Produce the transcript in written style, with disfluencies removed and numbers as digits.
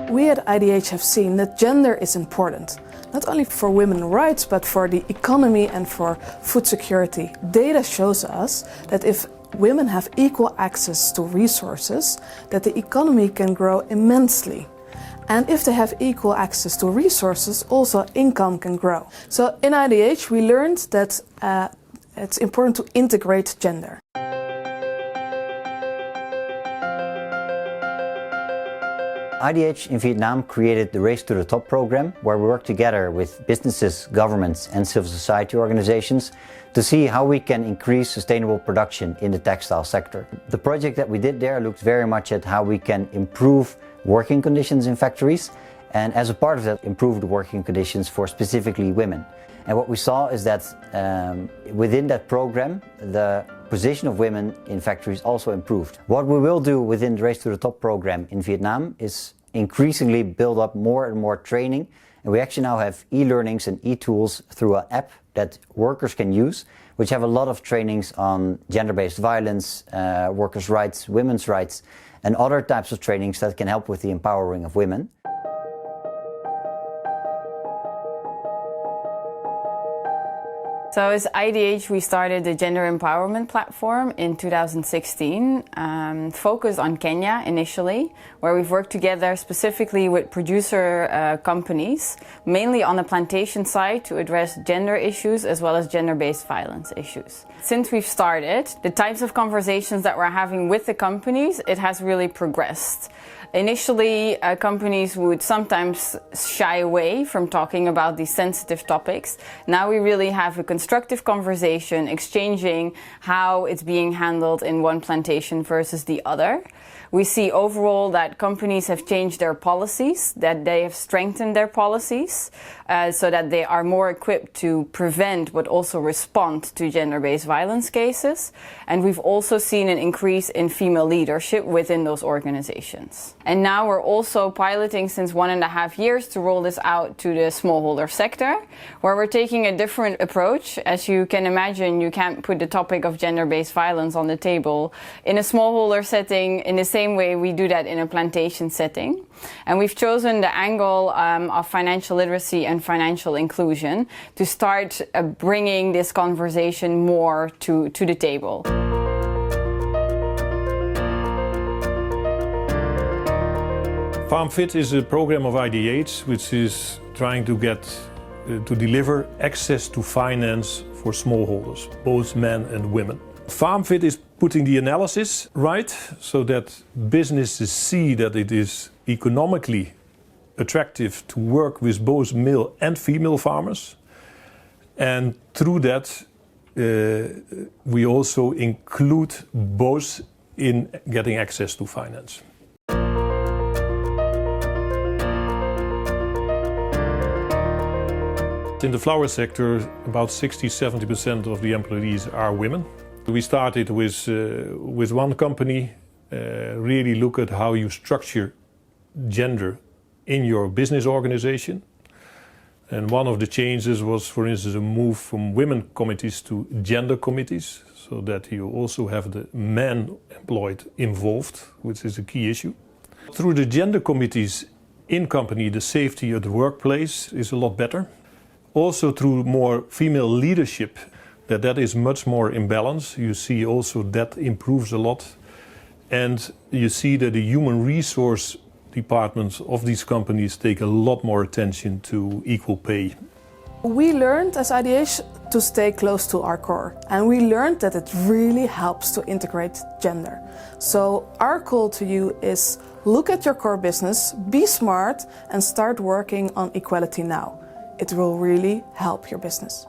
We at IDH have seen that gender is important, not only for women's rights, but for the economy and for food security. Data shows us that if women have equal access to resources, that the economy can grow immensely. And if they have equal access to resources, also income can grow. So in IDH we learned that it's important to integrate gender. IDH in Vietnam created the Race to the Top program, where we work together with businesses, governments and civil society organizations to see how we can increase sustainable production in the textile sector. The project that we did there looked very much at how we can improve working conditions in factories, and as a part of that, improve the working conditions for specifically women. And what we saw is that within that program, the position of women in factories also improved. What we will do within the Race to the Top program in Vietnam is increasingly build up more and more training. And we actually now have e-learnings and e-tools through an app that workers can use, which have a lot of trainings on gender-based violence, workers' rights, women's rights, and other types of trainings that can help with the empowering of women. So as IDH, we started the gender empowerment platform in 2016, focused on Kenya initially, where we've worked together specifically with producer companies, mainly on the plantation side to address gender issues as well as gender-based violence issues. Since we've started, the types of conversations that we're having with the companies, it has really progressed. Initially, companies would sometimes shy away from talking about these sensitive topics. Now we really have a constructive conversation, exchanging how it's being handled in one plantation versus the other. We see overall that companies have changed their policies, that they have strengthened their policies, so that they are more equipped to prevent but also respond to gender-based violence cases. And we've also seen an increase in female leadership within those organizations. And now we're also piloting since 1.5 years to roll this out to the smallholder sector, where we're taking a different approach. As you can imagine, you can't put the topic of gender-based violence on the table in a smallholder setting in the same way we do that in a plantation setting. And we've chosen the angle of financial literacy and financial inclusion to start bringing this conversation more to the table. FarmFit is a program of IDH which is trying to to deliver access to finance for smallholders, both men and women. FarmFit is putting the analysis right so that businesses see that it is economically attractive to work with both male and female farmers. And through that, we also include both in getting access to finance. In the flower sector, about 60–70% of the employees are women. We started with one company, really look at how you structure gender in your business organization. And one of the changes was, for instance, a move from women committees to gender committees, so that you also have the men employed involved, which is a key issue. Through the gender committees in company, the safety of the workplace is a lot better. Also through more female leadership, that is much more in balance. You see also that improves a lot. And you see that the human resource departments of these companies take a lot more attention to equal pay. We learned as IDH to stay close to our core, and we learned that it really helps to integrate gender. So our call to you is look at your core business, be smart and start working on equality now. It will really help your business.